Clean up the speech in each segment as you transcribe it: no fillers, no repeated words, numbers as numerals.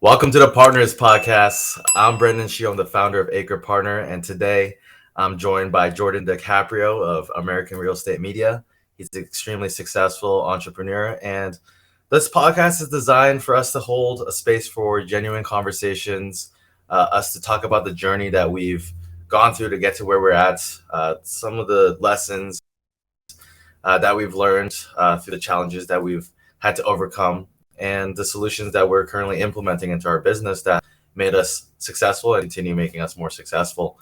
Welcome to the Partners Podcast. I'm Brendan Shee. I'm the founder of ACRE Partner, and today I'm joined by Jordan DiCaprio of American Real Estate Media. He's an extremely successful entrepreneur, and this podcast is designed for us to hold a space for genuine conversations, us to talk about the journey that we've gone through to get to where we're at, some of the lessons that we've learned through the challenges that we've had to overcome, and the solutions that we're currently implementing into our business that made us successful and continue making us more successful.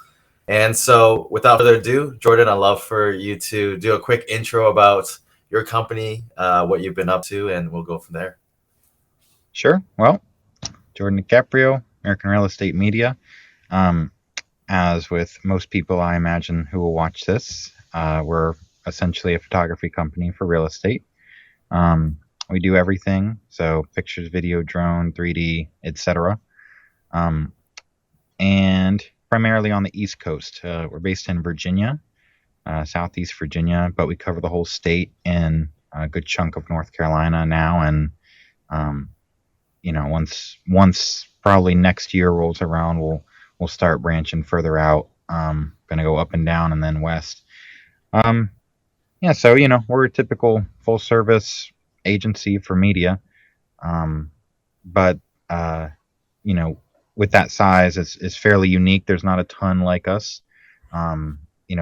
And so, without further ado, Jordan, I'd love for you to do a quick intro about your company, what you've been up to, and we'll go from there. Sure. Well, Jordan DiCaprio, American Real Estate Media. As with most people, I imagine, who will watch this, we're essentially a photography company for real estate. We do everything, so pictures, video, drone, 3D, etc. And primarily on the East Coast. We're based in Virginia, Southeast Virginia, but we cover the whole state and a good chunk of North Carolina now. And once probably next year rolls around, we'll start branching further out. Going to go up and down and then west. So we're a typical full service agency for media, but with that size, it's fairly unique. There's not a ton like us.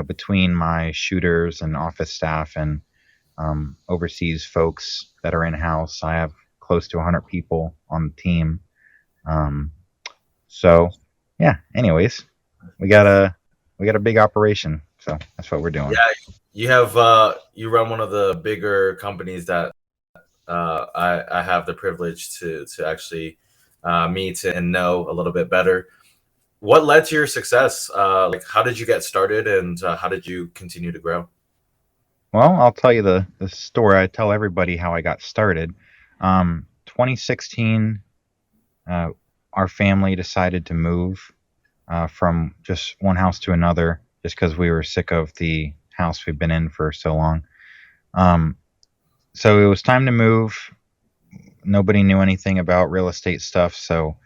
Between my shooters and office staff and overseas folks that are in house, I have close to 100 people on the team. Anyways, we got a big operation, so that's what we're doing. Yeah, you run one of the bigger companies that I have the privilege to actually meet and know a little bit better. What led to your success? How did you get started, and how did you continue to grow? Well, I'll tell you the story. I tell everybody how I got started. 2016, our family decided to move from just one house to another, just because we were sick of the house we've been in for so long. So it was time to move. Nobody knew anything about real estate stuff, so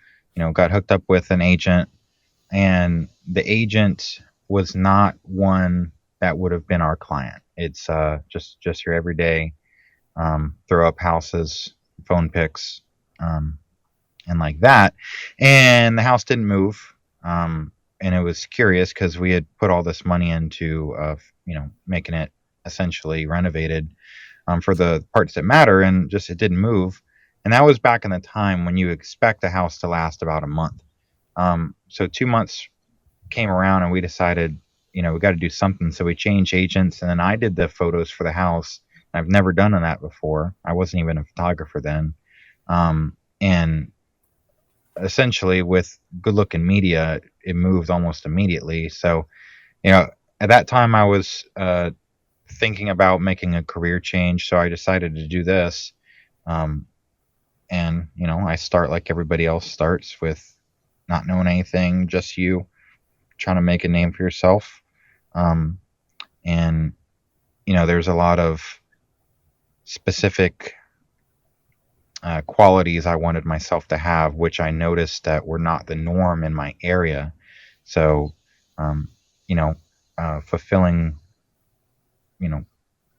got hooked up with an agent, and the agent was not one that would have been our client. It's just your everyday throw up houses, phone pics, and like that. And the house didn't move, and it was curious because we had put all this money into making it essentially renovated for the parts that matter, and just it didn't move. And that was back in the time when you expect a house to last about a month. So 2 months came around, and we decided, we got to do something. So we changed agents, and then I did the photos for the house. I've never done that before. I wasn't even a photographer then. And essentially, with good looking media, it moved almost immediately. So, at that time, I was thinking about making a career change. So I decided to do this. I start like everybody else starts, with not knowing anything, just you trying to make a name for yourself. There's a lot of specific qualities I wanted myself to have, which I noticed that were not the norm in my area. So, fulfilling,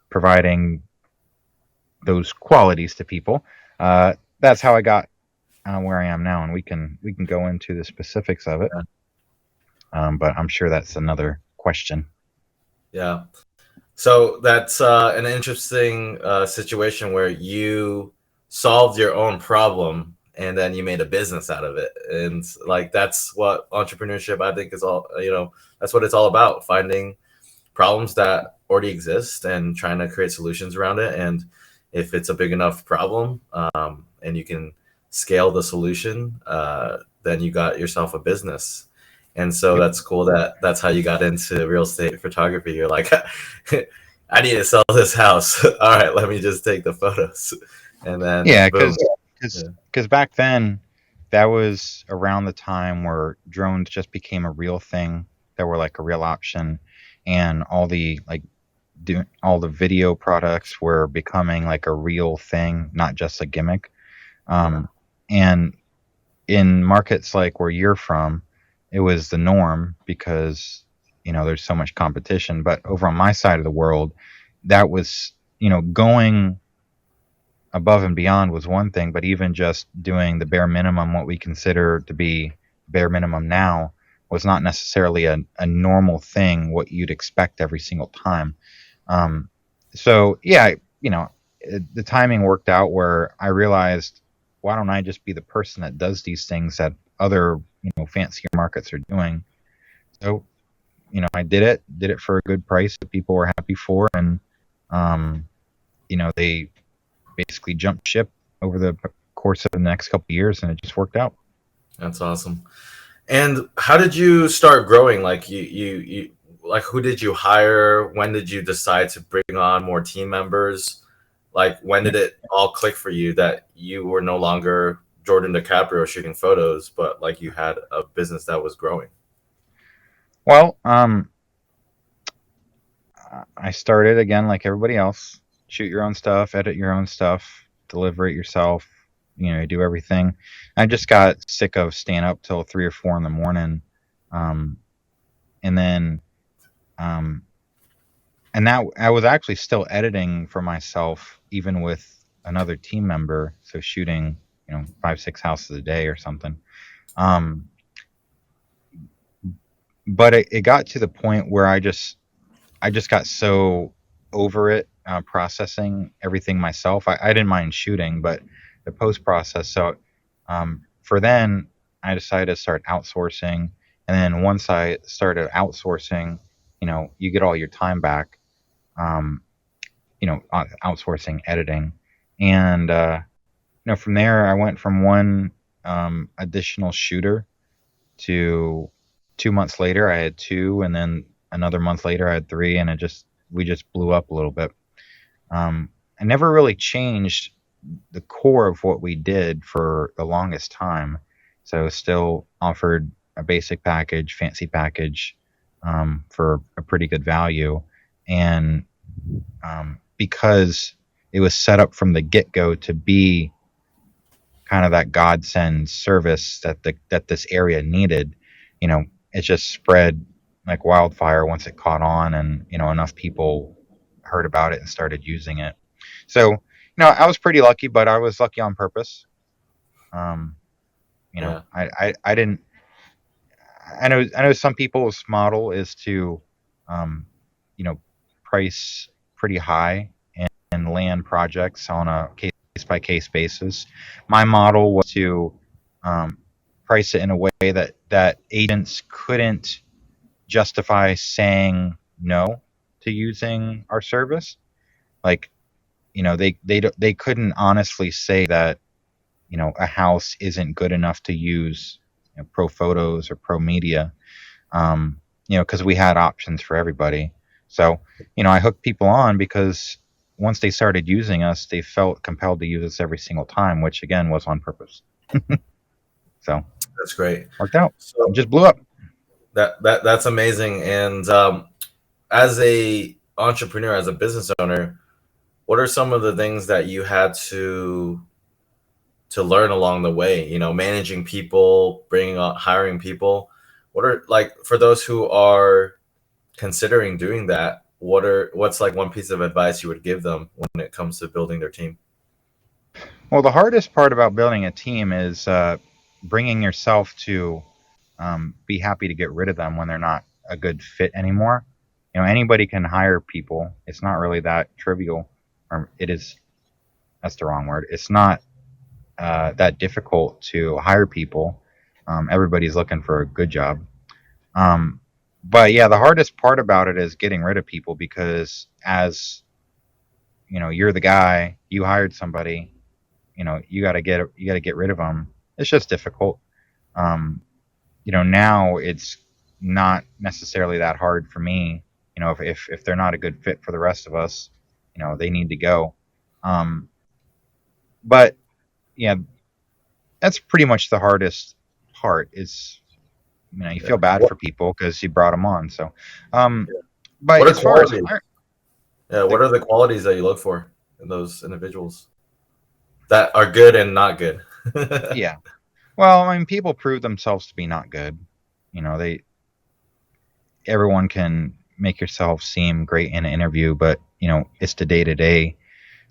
providing those qualities to people. That's how I got where I am now, and we can go into the specifics of it. But I'm sure that's another question. Yeah. So that's an interesting situation where you solved your own problem and then you made a business out of it. And that's what entrepreneurship, I think, is all, that's what it's all about, finding problems that already exist and trying to create solutions around it. And if it's a big enough problem and you can scale the solution, then you got yourself a business. And so that's cool that's how you got into real estate photography. You're like, I need to sell this house. All right, let me just take the photos. And then because back then, that was around the time where drones just became a real thing. That were like a real option, and all the video products were becoming like a real thing, not just a gimmick. And in markets like where you're from, it was the norm because there's so much competition. But over on my side of the world, that was going above and beyond was one thing, but even just doing the bare minimum, what we consider to be bare minimum now, was not necessarily a normal thing, what you'd expect every single time. So yeah, the timing worked out where I realized, why don't I just be the person that does these things that other fancier markets are doing? So I did it for a good price that people were happy for, and they basically jumped ship over the course of the next couple of years, and it just worked out. That's awesome. And how did you start growing? Like you like, who did you hire? When did you decide to bring on more team members? Like, when did it all click for you that you were no longer Jordan DiCaprio shooting photos, but like you had a business that was growing? Well, I started again like everybody else. Shoot your own stuff, edit your own stuff, deliver it yourself. Do everything. I just got sick of staying up till 3 or 4 in the morning, and then, and that I was actually still editing for myself, even with another team member. So shooting, 5, 6 houses a day or something. But it got to the point where I just got so over it, processing everything myself. I didn't mind shooting, but the post process. So for then, I decided to start outsourcing. And then once I started outsourcing, you get all your time back, um, outsourcing editing. And, from there, I went from one additional shooter to 2 months later, I had two. And then another month later, I had three. And we just blew up a little bit. I never really changed the core of what we did for the longest time. So still offered a basic package, fancy package, for a pretty good value. And because it was set up from the get-go to be kind of that godsend service that this area needed, it just spread like wildfire once it caught on, and enough people heard about it and started using it. So I was pretty lucky, but I was lucky on purpose. Um, Yeah. I didn't. I know some people's model is to, um, you know, price pretty high and land projects on a case by case basis. My model was to, price it in a way that agents couldn't justify saying no to using our service. Like, they couldn't honestly say that a house isn't good enough to use pro photos or pro media, because we had options for everybody. So I hooked people on because once they started using us, they felt compelled to use us every single time, which again was on purpose. So That's great. worked out. It So just blew up. that's amazing. And as a entrepreneur, as a business owner, what are some of the things that you had to learn along the way? Managing people, bringing on, hiring people. What are, like, for those who are considering doing that? What's like one piece of advice you would give them when it comes to building their team? Well, the hardest part about building a team is, bringing yourself to, be happy to get rid of them when they're not a good fit anymore. Anybody can hire people. It's not really that trivial, or it is. That's the wrong word. It's not that difficult to hire people. Everybody's looking for a good job. Um, but yeah, the hardest part about it is getting rid of people because as you're the guy, you hired somebody. You got to get rid of them. It's just difficult. Um, now it's not necessarily that hard for me. If they're not a good fit for the rest of us, they need to go. Um, but yeah, that's pretty much the hardest part. Is you Yeah. feel bad What, for people because you brought them on. So, um, but what are as far as qualities? Yeah. the What are the qualities that you look for in those individuals that are good and not good? yeah, Well, I mean, people prove themselves to be not good. You know, they everyone can make yourself seem great in an interview, but it's the day to day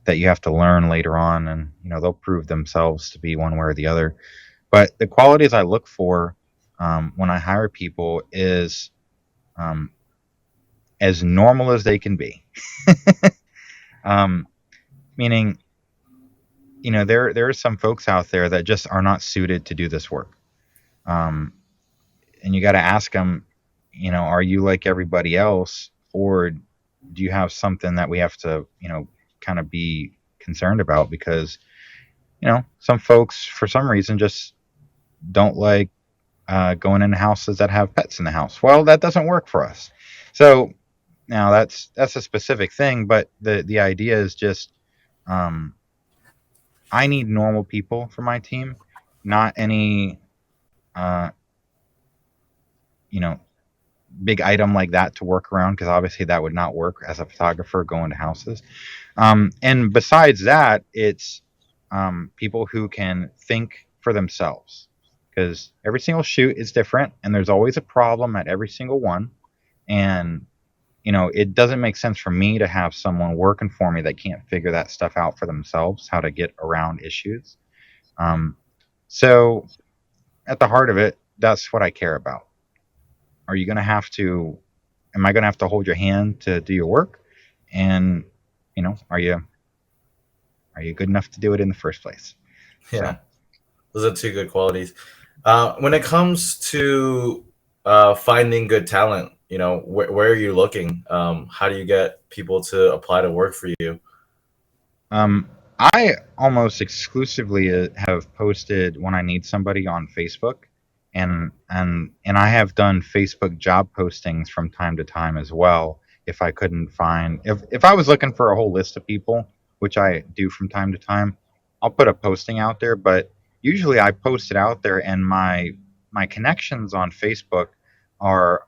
that you have to learn later on, and they'll prove themselves to be one way or the other. But the qualities I look for when I hire people is um, as normal as they can be. um, Meaning, there are some folks out there that just are not suited to do this work. Um, and you got to ask them, are you like everybody else, or do you have something that we have to, kind of be concerned about? Because some folks for some reason just don't like going into houses that have pets in the house. Well, that doesn't work for us. So now that's a specific thing, but the idea is just um, I need normal people for my team, not any uh, you know big item like that to work around, because obviously that would not work as a photographer going to houses. And besides that, it's people who can think for themselves, because every single shoot is different and there's always a problem at every single one. And it doesn't make sense for me to have someone working for me that can't figure that stuff out for themselves, how to get around issues. Um, so at the heart of it, that's what I care about. Are you going to have to? Am I going to have to hold your hand to do your work? And are you good enough to do it in the first place? So, Yeah, those are two good qualities. When it comes to finding good talent, where are you looking? How do you get people to apply to work for you? um, I almost exclusively have posted when I need somebody on Facebook, and I have done Facebook job postings from time to time as well. If I couldn't find, if I was looking for a whole list of people, which I do from time to time, I'll put a posting out there. But usually I post it out there, and my connections on Facebook are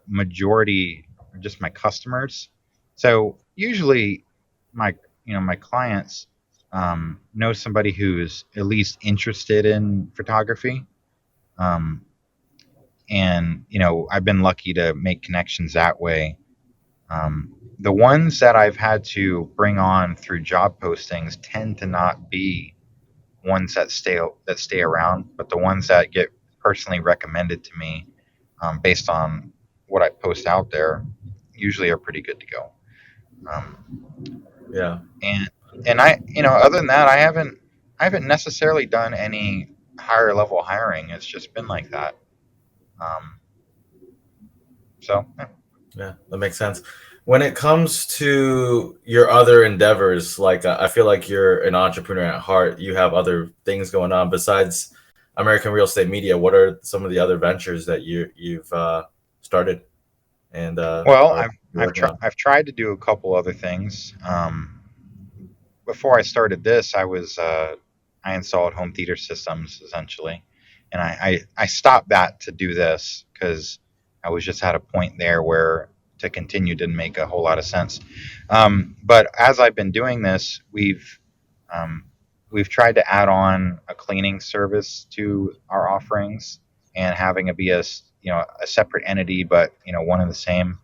majority just my customers. So usually my my clients know somebody who's at least interested in photography. Um, and I've been lucky to make connections that way. The ones that I've had to bring on through job postings tend to not be ones that stay around, but the ones that get personally recommended to me based on what I post out there usually are pretty good to go. Um, Yeah, and other than that, I haven't necessarily done any higher level hiring. It's just been like that. Um, so yeah. yeah, that makes sense. When it comes to your other endeavors, like I feel like you're an entrepreneur at heart. You have other things going on besides American Real Estate Media. What are some of the other ventures that you've started and Well, are I've I've working tried on? I've tried to do a couple other things. Before I started this, I installed home theater systems essentially, and I stopped that to do this because I was just at a point there where to continue didn't make a whole lot of sense. But as I've been doing this, um, we've tried to add on a cleaning service to our offerings, and having it be a separate entity, but one and the same.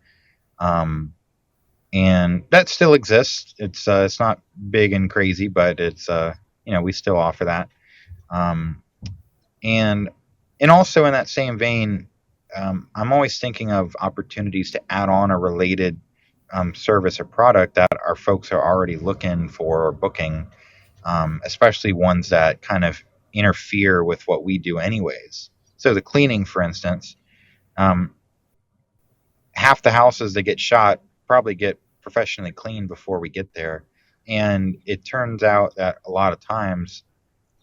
Um, and that still exists. It's not big and crazy, but it's we still offer that. Um, and also in that same vein, I'm always thinking of opportunities to add on a related service or product that our folks are already looking for or booking, especially ones that kind of interfere with what we do anyways. So the cleaning, for instance, um, half the houses that get shot probably get professionally cleaned before we get there. And it turns out that a lot of times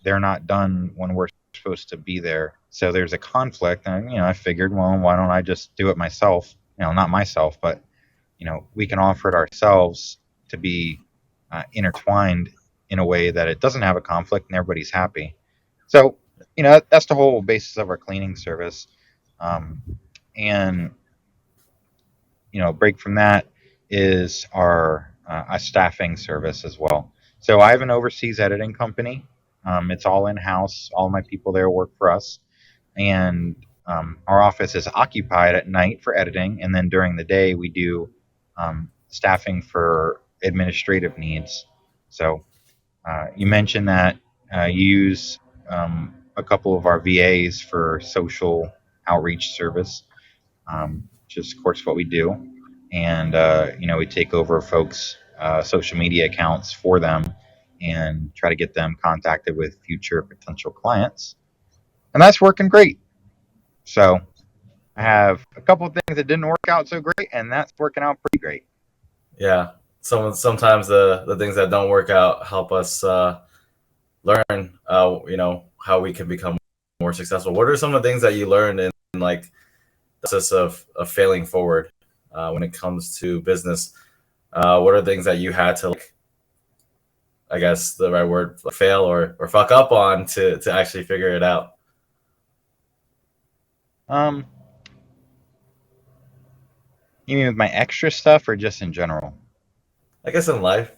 they're not done when we're supposed to be there. So there's a conflict. And, I figured, well, why don't I just do it myself? Not myself, but, we can offer it ourselves to be intertwined in a way that it doesn't have a conflict and everybody's happy. So, that's the whole basis of our cleaning service. Um, and break from that is our a staffing service as well. So I have an overseas editing company. It's all in house. All my people there work for us, and our office is occupied at night for editing, and then during the day we do staffing for administrative needs. So you mentioned that you use a couple of our VAs for social outreach service, which is, of course, what we do. And, we take over folks' social media accounts for them and try to get them contacted with future potential clients. And that's working great. So I have a couple of things that didn't work out so great, and that's working out pretty great. Yeah. Sometimes the things that don't work out help us learn, how we can become more successful. What are some of the things that you learned in like the process of failing forward when it comes to business? What are things that you had to, like, I guess the right word, fail or fuck up on to actually figure it out? Um, you mean with my extra stuff or just in general? I guess in life,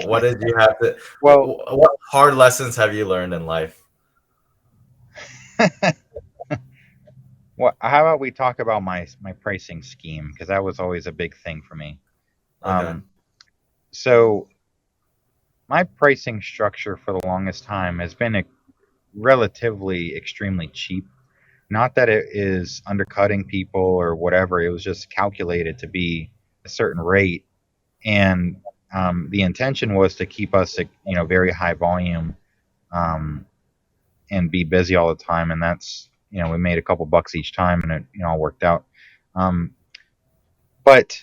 what did you have to? Well, What hard lessons have you learned in life? how about we talk about my pricing scheme, because that was always a big thing for me. Okay. Um, so my pricing structure for the longest time has been relatively extremely cheap. Not that it is undercutting people or whatever. It was just calculated to be a certain rate, and the intention was to keep us at very high volume, um, and be busy all the time. And that's we made a couple bucks each time, and it all worked out. Um, but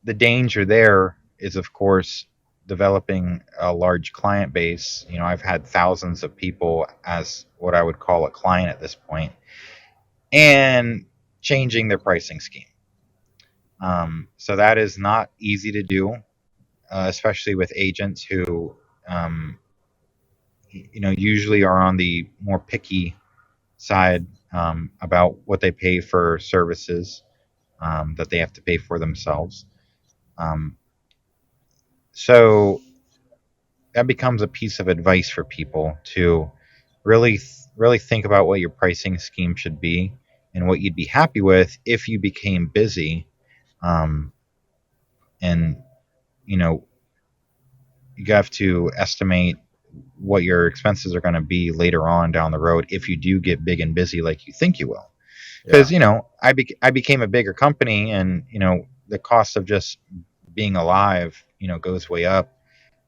the danger there is, of course, developing a large client base. I've had thousands of people as what I would call a client at this point, and changing their pricing scheme. So that is not easy to do, especially with agents who, usually are on the more picky side about what they pay for services that they have to pay for themselves. Um, so that becomes a piece of advice for people to really think about what your pricing scheme should be and what you'd be happy with if you became busy, um, and you know you have to estimate what your expenses are going to be later on down the road if you do get big and busy like you think you will. Because Yeah. I became a bigger company, and the cost of just being alive goes way up,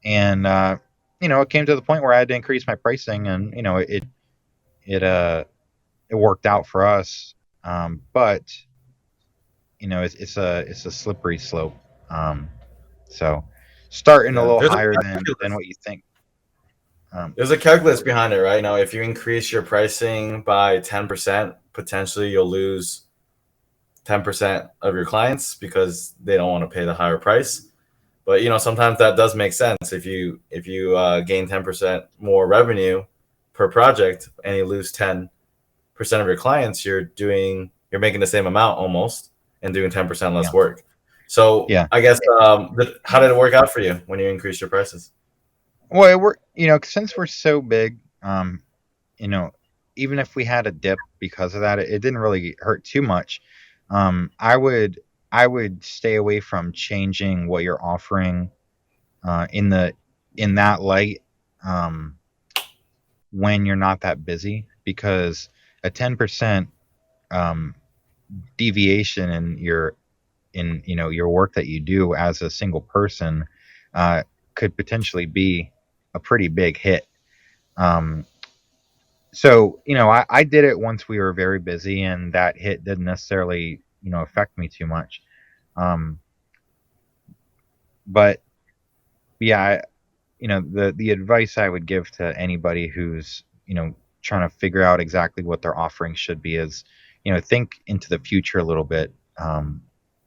and it came to the point where I had to increase my pricing, and it it worked out for us. But it's a slippery slope. Um, so starting a Yeah. little There's a higher than calculus. what you think. Um, There's a calculus behind it, right? Now, if you increase your pricing by 10%, potentially you'll lose 10% of your clients because they don't want to pay the higher price. But sometimes that does make sense. If you gain 10% more revenue per project and you lose 10% of your clients, you're making the same amount almost and doing 10% less yeah, work. So yeah. I guess how did it work out for you when you increased your prices? Well, we're since we're so big, you know, even if we had a dip because of that, it didn't really hurt too much. I would stay away from changing what you're offering in that light, um, when you're not that busy, because a 10% um, deviation in your work that you do as a single person uh, could potentially be a pretty big hit. Um, so I did it once we were very busy, and that hit didn't necessarily affect me too much. Um, but yeah, the advice I would give to anybody who's trying to figure out exactly what their offering should be is think into the future a little bit,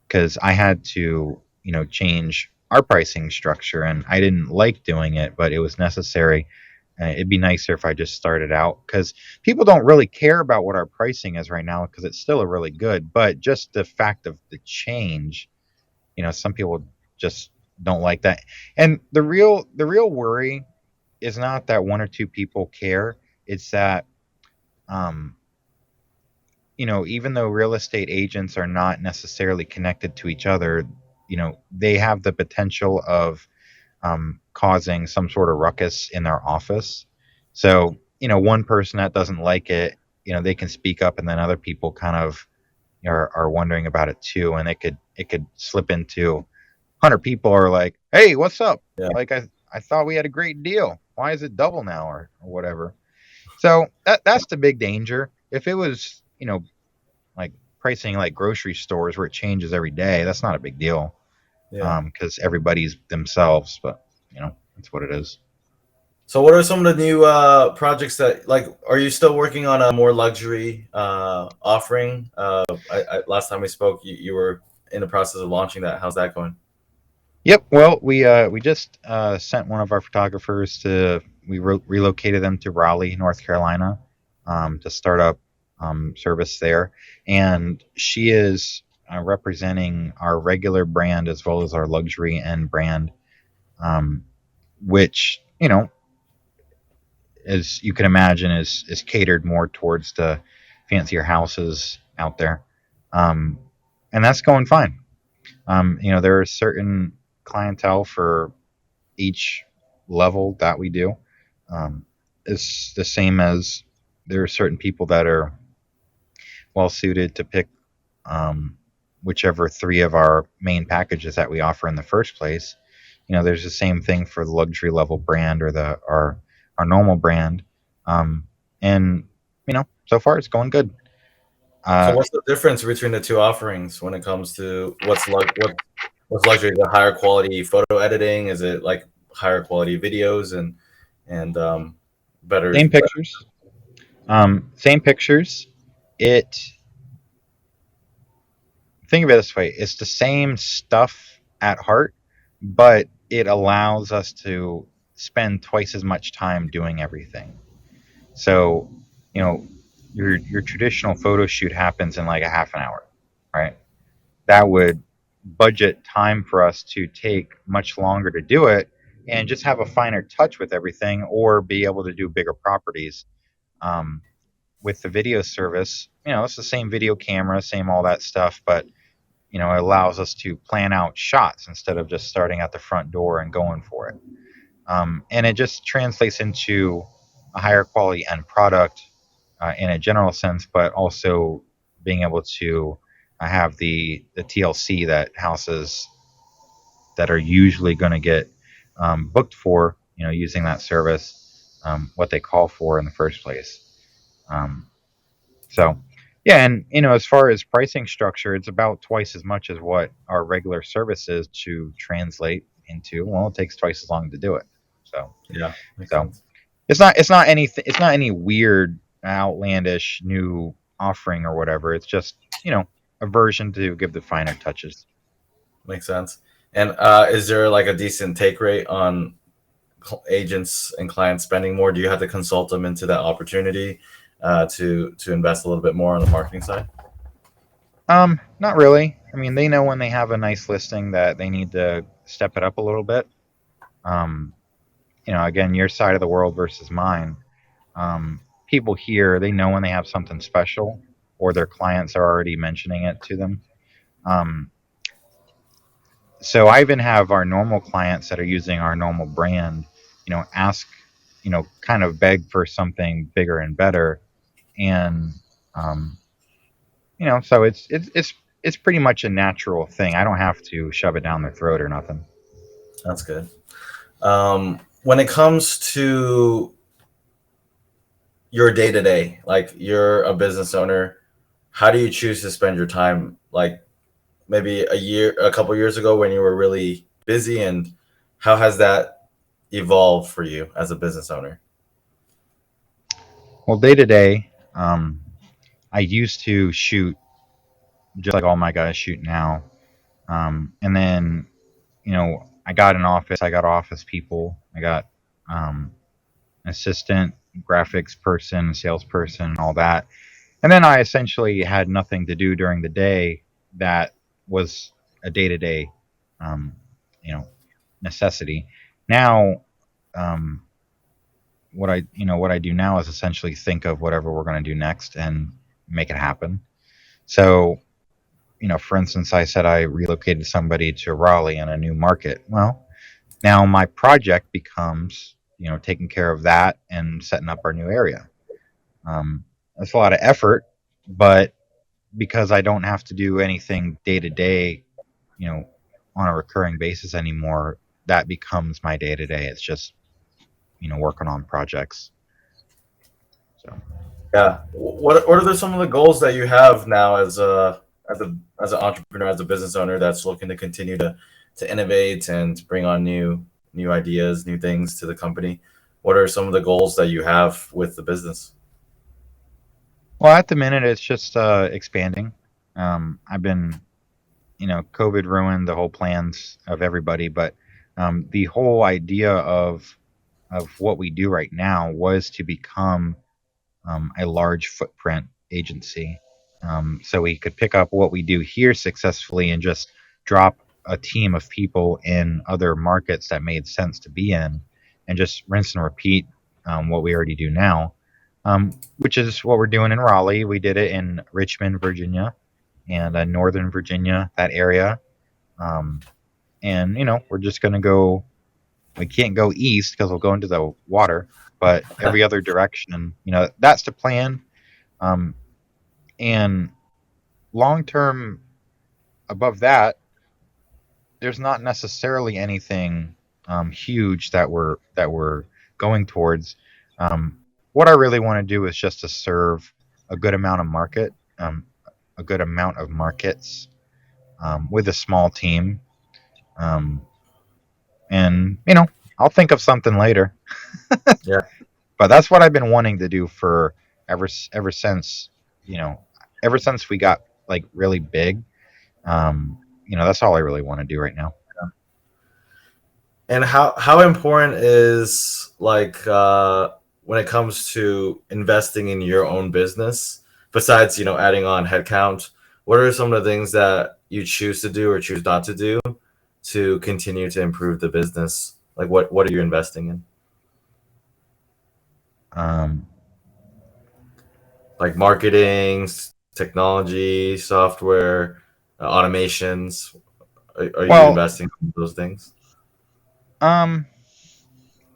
because I had to change our pricing structure, and I didn't like doing it, but it was necessary. It'd be nicer if I just started out, because people don't really care about what our pricing is right now because it's still a really good, but just the fact of the change, some people just don't like that. And the real worry is not that one or two people care. It's that, um, even though real estate agents are not necessarily connected to each other, they have the potential of causing some sort of ruckus in their office. So, one person that doesn't like it, they can speak up, and then other people kind of are wondering about it too, and it could slip into 100 people are like, "Hey, what's up? Yeah. Like I thought we had a great deal. Why is it double now or whatever?" So that's the big danger. If it was, like pricing like grocery stores where it changes every day, that's not a big deal. Yeah. Because everybody's themselves, but that's what it is. So what are some of the new projects like are you still working on a more luxury offering? Last time we spoke you were in the process of launching that. How's that going? Yep. Well, we just sent one of our photographers to relocated them to Raleigh, North Carolina, to start up service there, and she is representing our regular brand as well as our luxury end brand, um, which as you can imagine, is catered more towards the fancier houses out there, um, and that's going fine. There are certain clientele for each level that we do. It's the same as there are certain people that are well suited to pick um, whichever three of our main packages that we offer in the first place. There's the same thing for the luxury level brand or our normal brand, um, and so far it's going good. So Uh, what's the difference between the two offerings when it comes to what's luxury? The higher quality photo editing? Is it like higher quality videos and better? same pictures, same pictures. It Think of it this way: it's the same stuff at heart, but it allows us to spend twice as much time doing everything. So, you know, your traditional photo shoot happens in like a half an hour, right? That would budget time for us to take much longer to do it and just have a finer touch with everything or be able to do bigger properties. Um, with the video service, it's the same video camera, same all that stuff, but it allows us to plan out shots instead of just starting at the front door and going for it. And it just translates into a higher quality end product in a general sense, but also being able to have the TLC that houses that are usually going to get booked for, using that service, what they call for in the first place. Um, so, yeah, and as far as pricing structure, it's about twice as much as what our regular service is to translate into. Well, it takes twice as long to do it. So, Yeah, makes so sense. it's not any weird, outlandish new offering or whatever. It's just a version to give the finer touches. Makes sense. And is there like a decent take rate on agents and clients spending more? Do you have to consult them into that opportunity to invest a little bit more on the marketing side? Not really. I mean, they know when they have a nice listing that they need to step it up a little bit. Um, again, your side of the world versus mine. People here, they know when they have something special, or their clients are already mentioning it to them. Um, so I even have our normal clients that are using our normal brand, ask, kind of beg for something bigger and better, and um, so it's pretty much a natural thing. I don't have to shove it down their throat or nothing. That's good. When it comes to your day to day, like you're a business owner, how do you choose to spend your time? Like maybe a couple years ago when you were really busy, and how has that evolved for you as a business owner? Well, day to day, I used to shoot just like all my guys shoot now. And then, I got an office, I got office people, I got um, assistant, graphics person, salesperson, all that. And then I essentially had nothing to do during the day that was a day to day, you know, necessity. Now, um, what I do now is essentially think of whatever we're going to do next and make it happen. So, for instance, I said I relocated somebody to Raleigh in a new market. Well, now my project becomes, taking care of that and setting up our new area. That's a lot of effort, but because I don't have to do anything day to day, you know, on a recurring basis anymore, that becomes my day to day. It's just, working on projects. So, Yeah. What are some of the goals that you have now as an entrepreneur, as a business owner that's looking to continue to innovate and bring on new ideas, new things to the company? What are some of the goals that you have with the business? well, at the minute, it's just expanding. I've been, COVID ruined the whole plans of everybody, but the whole idea of what we do right now was to become a large footprint agency. So we could pick up what we do here successfully and just drop a team of people in other markets that made sense to be in and just rinse and repeat what we already do now, which is what we're doing in Raleigh. We did it in Richmond, Virginia, and Northern Virginia, that area. Um, and, we're just going to go, we can't go east because we'll go into the water, but every other direction, that's the plan. Um, and long term, above that, there's not necessarily anything huge that we're going towards. Um, what I really want to do is just to serve a good amount of a good amount of markets with a small team, um, and I'll think of something later. Yeah. But that's what I've been wanting to do for ever since you know ever since we got like really big. That's all I really want to do right now. And how important is when it comes to investing in your own business, besides adding on headcount, what are some of the things that you choose to do or choose not to do to continue to improve the business? Like what are you investing in? Um, Like marketing, technology, software, automations. Are you well, investing in those things? um,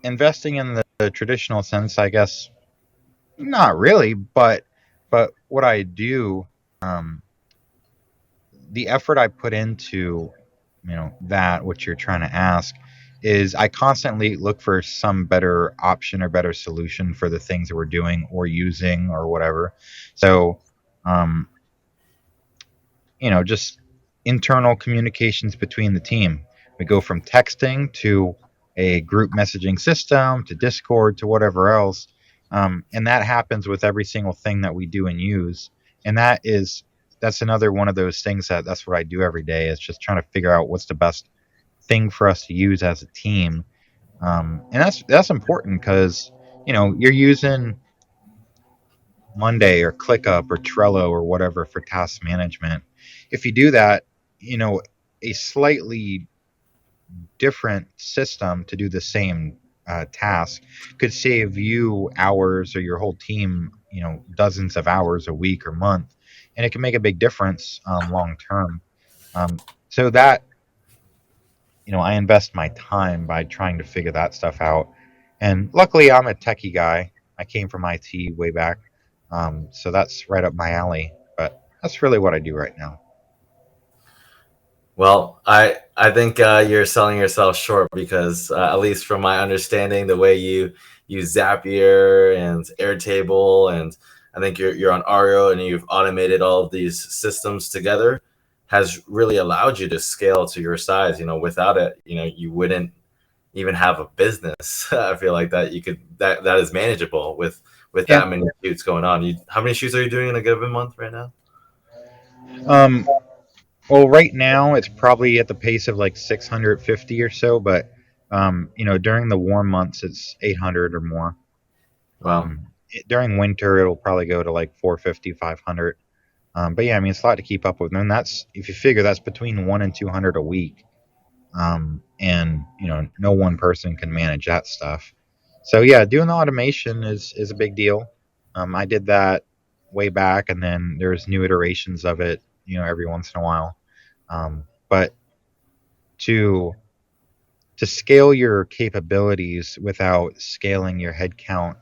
investing in the traditional sense, I guess, not really, but what I do, um, the effort I put into, that what you're trying to ask is I constantly look for some better option or better solution for the things that we're doing or using or whatever. So, um, just internal communications between the team. We go from texting to a group messaging system to Discord to whatever else. And that happens with every single thing that we do and use. And that's another one of those things that's what I do every day is just trying to figure out what's the best thing for us to use as a team. And that's important because, you're using Monday or ClickUp or Trello or whatever for task management. If you do that, a slightly different system to do the same task could save you hours or your whole team, dozens of hours a week or month, and it can make a big difference long term. So that I invest my time by trying to figure that stuff out. And luckily, I'm a techie guy. I came from IT way back, so that's right up my alley. But that's really what I do right now. Well, I think you're selling yourself short because at least from my understanding, the way you use Zapier and Airtable, and I think you're on Ario and you've automated all of these systems together, has really allowed you to scale to your size. Without it, you wouldn't even have a business. I feel like that is manageable with Yeah. that many shoots going on. How many shoots are you doing in a given month right now? Um, well, right now it's probably at the pace of like 650 or so, but during the warm months it's 800 or more. Wow. During winter it'll probably go to like 450, 500. But yeah, I mean it's a lot to keep up with, and that's if you figure that's between 1 and 200 a week. And no one person can manage that stuff. So yeah, doing the automation is a big deal. I did that way back, and then there's new iterations of it, every once in a while. But to to scale your capabilities without scaling your headcount,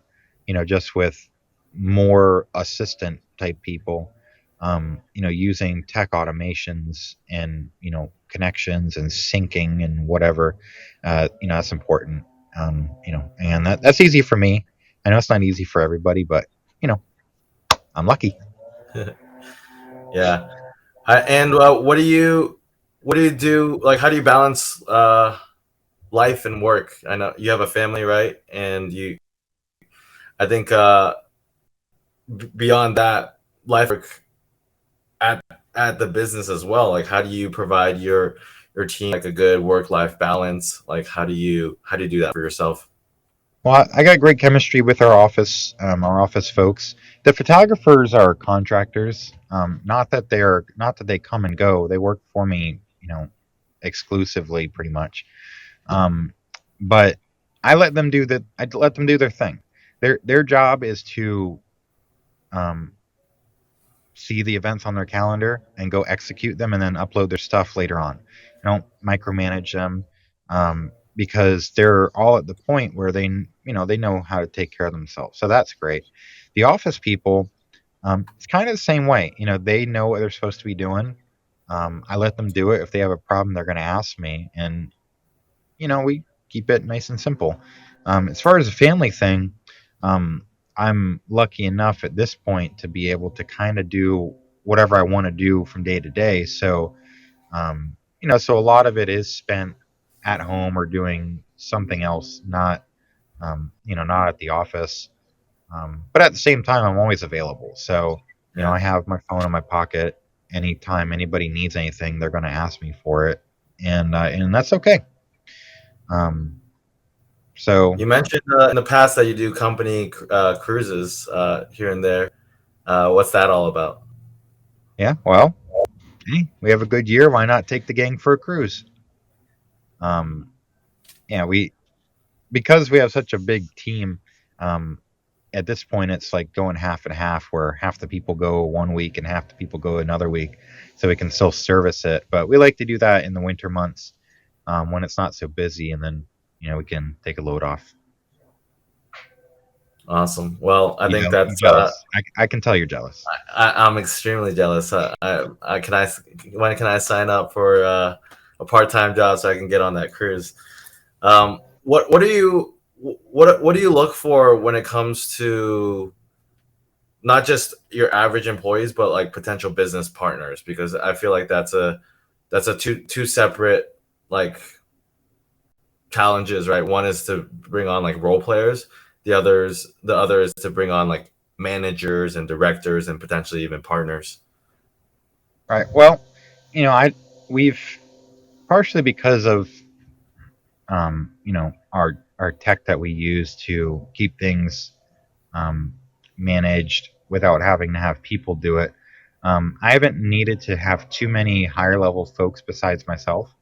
just with more assistant type people, using tech automations and, connections and syncing and whatever, that's important. And that's easy for me. I know it's not easy for everybody, but, you know, I'm lucky. Yeah. And what do you do? Like, how do you balance life and work? I know you have a family, right? And I think beyond that, life work at at the business as well. Like, how do you provide your team like a good work life balance? Like, how do you do that for yourself? Well, I got great chemistry with our office folks. The photographers are contractors. Not that they come and go. They work for me, exclusively, pretty much. Um, but I let them do their thing. Their job is to um, see the events on their calendar and go execute them and then upload their stuff later on. I don't micromanage them, because they're all at the point where they know how to take care of themselves. So that's great. The office people, it's kind of the same way. They know what they're supposed to be doing. I let them do it. If they have a problem, they're going to ask me, and we keep it nice and simple. As far as the family thing, um, I'm lucky enough at this point to be able to kind of do whatever I want to do from day to day. So a lot of it is spent at home or doing something else, not at the office. But at the same time, I'm always available. So, Yeah. I have my phone in my pocket. Anytime anybody needs anything, they're going to ask me for it, and that's okay. Um, so You mentioned in the past that you do company cruises here and there. What's that all about? yeah, well, hey, we have a good year. Why not take the gang for a cruise? Um, yeah, because we have such a big team. Um, at this point, it's like going half and half, where half the people go one week and half the people go another week, so we can still service it. But we like to do that in the winter months, when it's not so busy, and then we can take a load off. Awesome. Well, I think You that's jealous? I can tell you're jealous. I'm extremely jealous. When can I sign up for a part time job so I can get on that cruise? What do you what do you look for when it comes to not just your average employees, but like potential business partners? Because I feel like that's a two separate like challenges, right? One is to bring on like role players. The other is to bring on like managers and directors and potentially even partners. Right. Well, I we've partially because of our tech that we use to keep things um, managed without having to have people do it. I haven't needed to have too many higher level folks besides myself.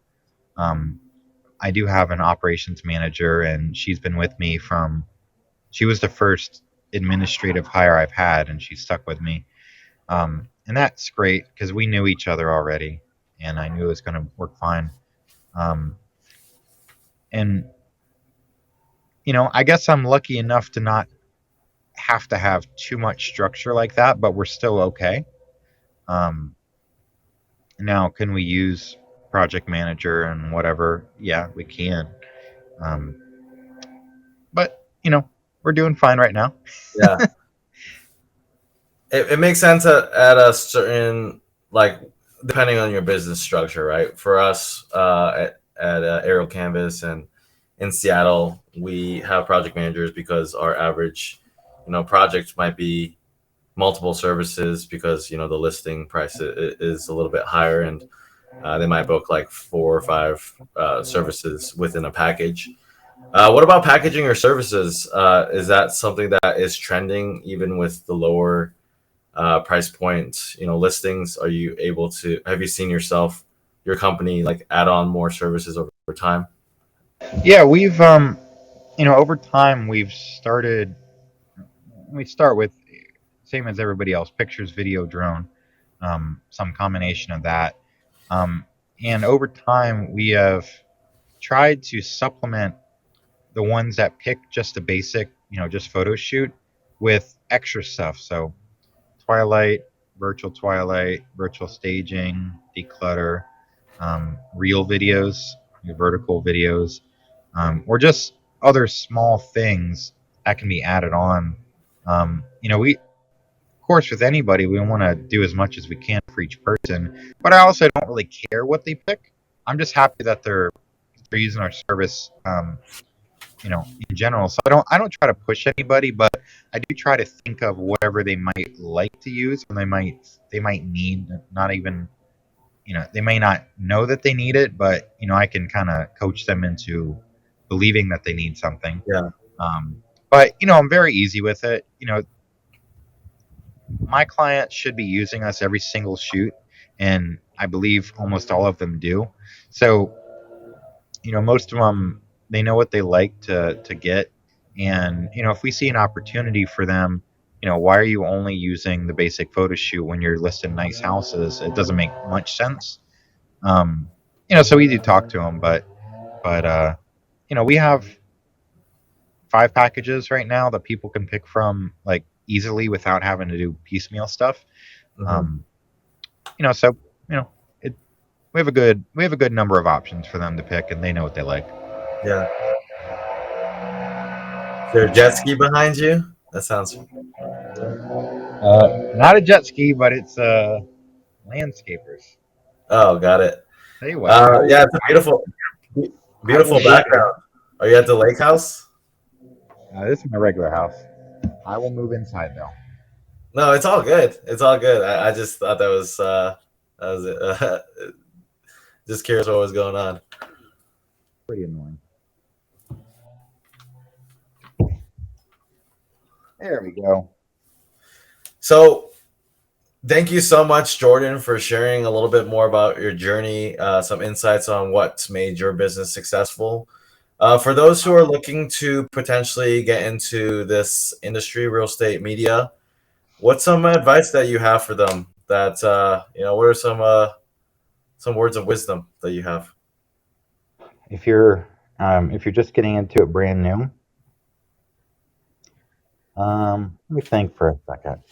Um, I do have an operations manager, and she's been with me from. She was the first administrative hire I've had, and she stuck with me. And that's great because we knew each other already, and I knew it was going to work fine. Um, and I guess I'm lucky enough to not have to have too much structure like that, but we're still okay. Um, Now, can we use project manager and whatever? Yeah, we can. Um, but we're doing fine right now. Yeah, it makes sense at a certain like depending on your business structure, right? For us at Aerial Canvas and in Seattle, we have project managers because our average, project might be multiple services because the listing price is a little bit higher, and they might book like 4 or 5 services within a package. What about packaging or services? Is that something that is trending even with the lower price point, listings? Are you able to? Have you seen your company like add on more services over time? Yeah, Over time we start with same as everybody else, pictures, video, drone, some combination of that. Um, and over time, we have tried to supplement the ones that pick just a basic, just photo shoot with extra stuff. So twilight, virtual staging, declutter, real videos, your vertical videos, or just other small things that can be added on. We, of course, with anybody, we want to do as much as we can for each person, but I also don't really care what they pick. I'm just happy that they're using our service, in general. So I don't try to push anybody, but I do try to think of whatever they might like to use, and they might need. Not even, they may not know that they need it, but I can kind of coach them into believing that they need something. Yeah. Um, but I'm very easy with it. My clients should be using us every single shoot, and I believe almost all of them do. So most of them, they know what they like to get, and if we see an opportunity for them, why are you only using the basic photo shoot when you're listing nice houses? It doesn't make much sense. um so we do talk to them, but we have 5 packages right now that people can pick from, like, easily without having to do piecemeal stuff. Hmm. um so it we have a good number of options for them to pick, and they know what they like. Yeah. Is there a jet ski behind you? That sounds. Not a jet ski, but it's landscapers. Oh, got it. Tell you what, Yeah, it's a I will beautiful move background. Are you at the lake house? this is my regular house. I will move inside though. No, it's all good. It's all good. I just thought that was it. Just curious what was going on. Pretty annoying. There we go. So, thank you so much, Jordan, for sharing a little bit more about your journey, some insights on what's made your business successful. For those who are looking to potentially get into this industry, real estate media, what's some advice that you have for them? What are some words of wisdom that you have? If you're just getting into it brand new, let me think for a second.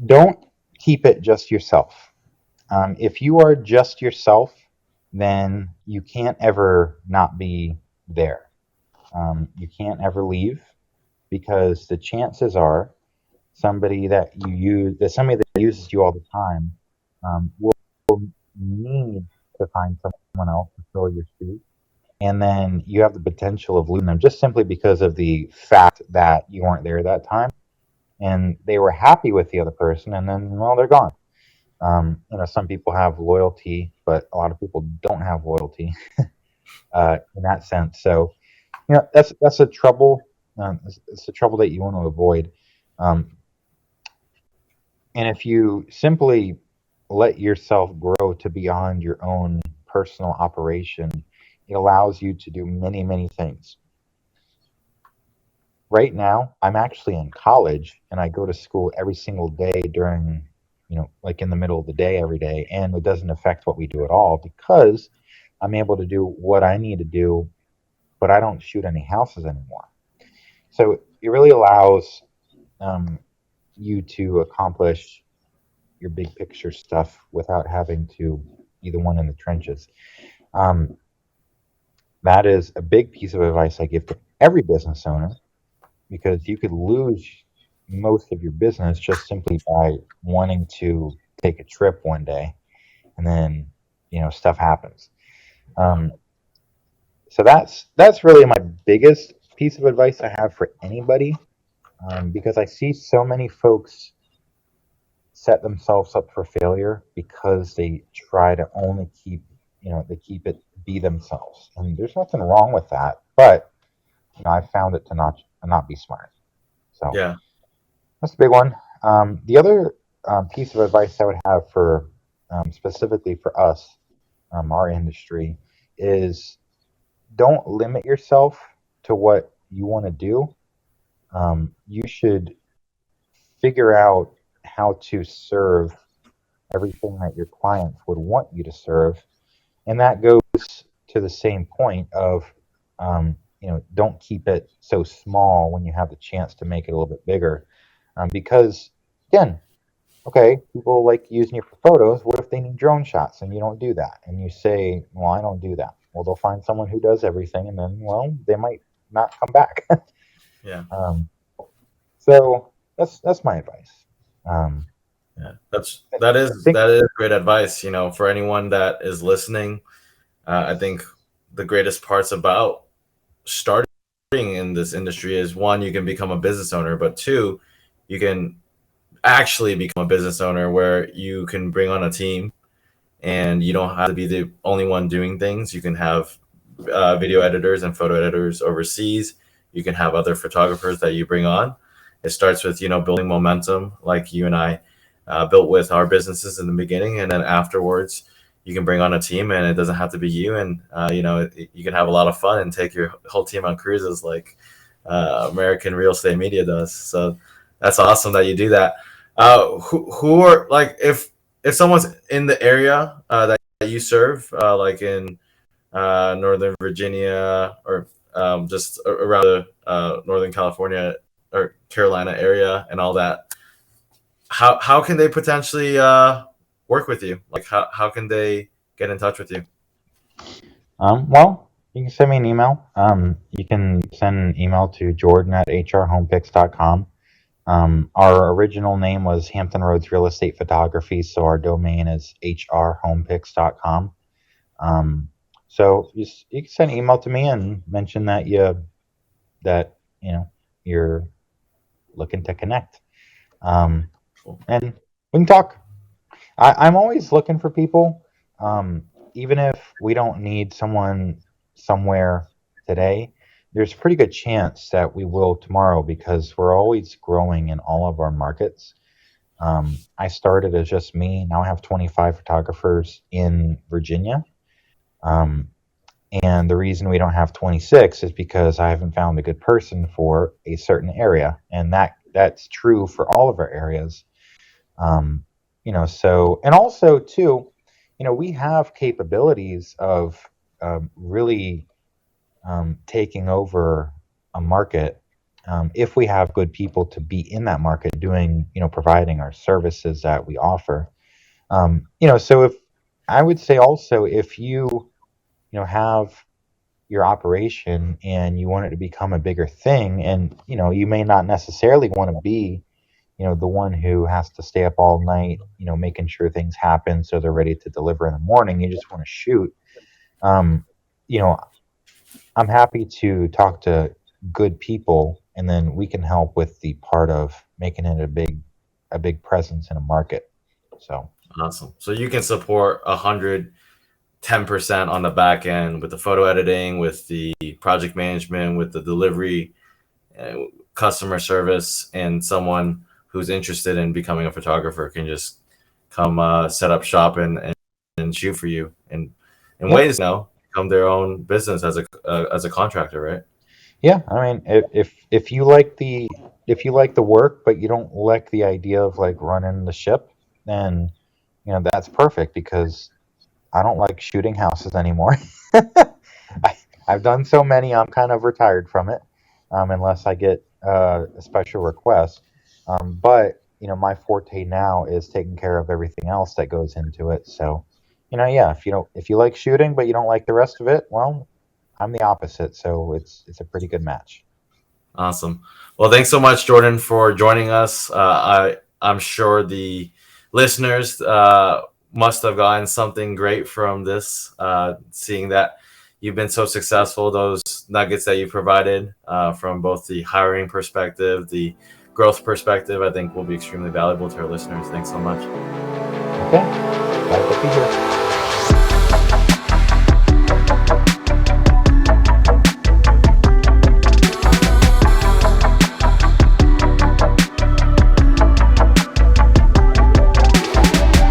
Don't keep it just yourself. If you are just yourself, then you can't ever not be there. You can't ever leave, because the chances are somebody that uses you all the time, will need to find someone else to fill your shoes, and then you have the potential of losing them just simply because of the fact that you weren't there that time, and they were happy with the other person, and then, well, they're gone. Some people have loyalty, but a lot of people don't have loyalty in that sense. So, that's a trouble. It's a trouble that you want to avoid. Um, and if you simply let yourself grow to beyond your own personal operation, it allows you to do many, many things. Right now, I'm actually in college, and I go to school every single day during, like, in the middle of the day every day, and it doesn't affect what we do at all, because I'm able to do what I need to do, but I don't shoot any houses anymore. So it really allows, um, you to accomplish your big picture stuff without having to be the one in the trenches. Um, that is a big piece of advice I give to every business owner, because you could lose most of your business just simply by wanting to take a trip one day, and then stuff happens. Um, so that's really my biggest piece of advice I have for anybody, because I see so many folks set themselves up for failure because they try to only keep it be themselves, and there's nothing wrong with that, but I've found it to not be smart. So Yeah. that's a big one. The other piece of advice I would have for, specifically for us, our industry, is don't limit yourself to what you want to do. You should figure out how to serve everything that your clients would want you to serve. And that goes to the same point of, don't keep it so small when you have the chance to make it a little bit bigger. Because, again, okay, people like using you for photos. What if they need drone shots and you don't do that? And you say, well, I don't do that. Well, they'll find someone who does everything, and then, well, they might not come back. Yeah. um, so that's my advice. Um, Yeah. That's I that is think, that is great advice, for anyone that is listening. I think the greatest parts about starting in this industry is, one, you can become a business owner, but two, you can actually become a business owner where you can bring on a team and you don't have to be the only one doing things. You can have video editors and photo editors overseas. You can have other photographers that you bring on. It starts with, building momentum, like you and I built with our businesses in the beginning, and then afterwards you can bring on a team, and it doesn't have to be you. And you can have a lot of fun and take your whole team on cruises, like American Real Estate Media does. So that's awesome that you do that. Who are, like, if someone's in the area that you serve, like in Northern Virginia, or just around the Northern California or Carolina area and all that, how can they potentially work with you? Like, how can they get in touch with you? well, you can send me an email. You can send an email to jordan@hrhomepics.com. Our original name was Hampton Roads Real Estate Photography, so our domain is hrhomepics.com. Um, so you can send an email to me and mention that you're looking to connect, Cool. and we can talk. I'm always looking for people, um, even if we don't need someone somewhere today. There's a pretty good chance that we will tomorrow because we're always growing in all of our markets. I started as just me. Now I have 25 photographers in Virginia. Um, and the reason we don't have 26 is because I haven't found a good person for a certain area. And that's true for all of our areas. So, and also too, we have capabilities of really taking over a market, if we have good people to be in that market doing, providing our services that we offer. So if I would say also, if have your operation and you want it to become a bigger thing, and you may not necessarily want to be the one who has to stay up all night, making sure things happen so they're ready to deliver in the morning. You just want to shoot. um, you know I'm happy to talk to good people, and then we can help with the part of making it a big presence in a market. So Awesome. So you can support 110% on the back end with the photo editing, with the project management, with the delivery, uh, customer service, and someone who's interested in becoming a photographer can just come set up shop and shoot for you, and in yeah, ways now become their own business as a contractor, right? yeah. I mean, if you like the work, but you don't like the idea of like running the ship, then that's perfect because I don't like shooting houses anymore. I've done so many, I'm kind of retired from it, unless I get a special request. But my forte now is taking care of everything else that goes into it. So, yeah, if you like shooting but you don't like the rest of it, well, I'm the opposite. So it's a pretty good match. Awesome. Well, thanks so much, Jordan, for joining us. I'm sure the listeners must have gotten something great from this, seeing that you've been so successful. Those nuggets that you provided from both the hiring perspective, the growth perspective, I think will be extremely valuable to our listeners. Thanks so much. Okay, glad to be here.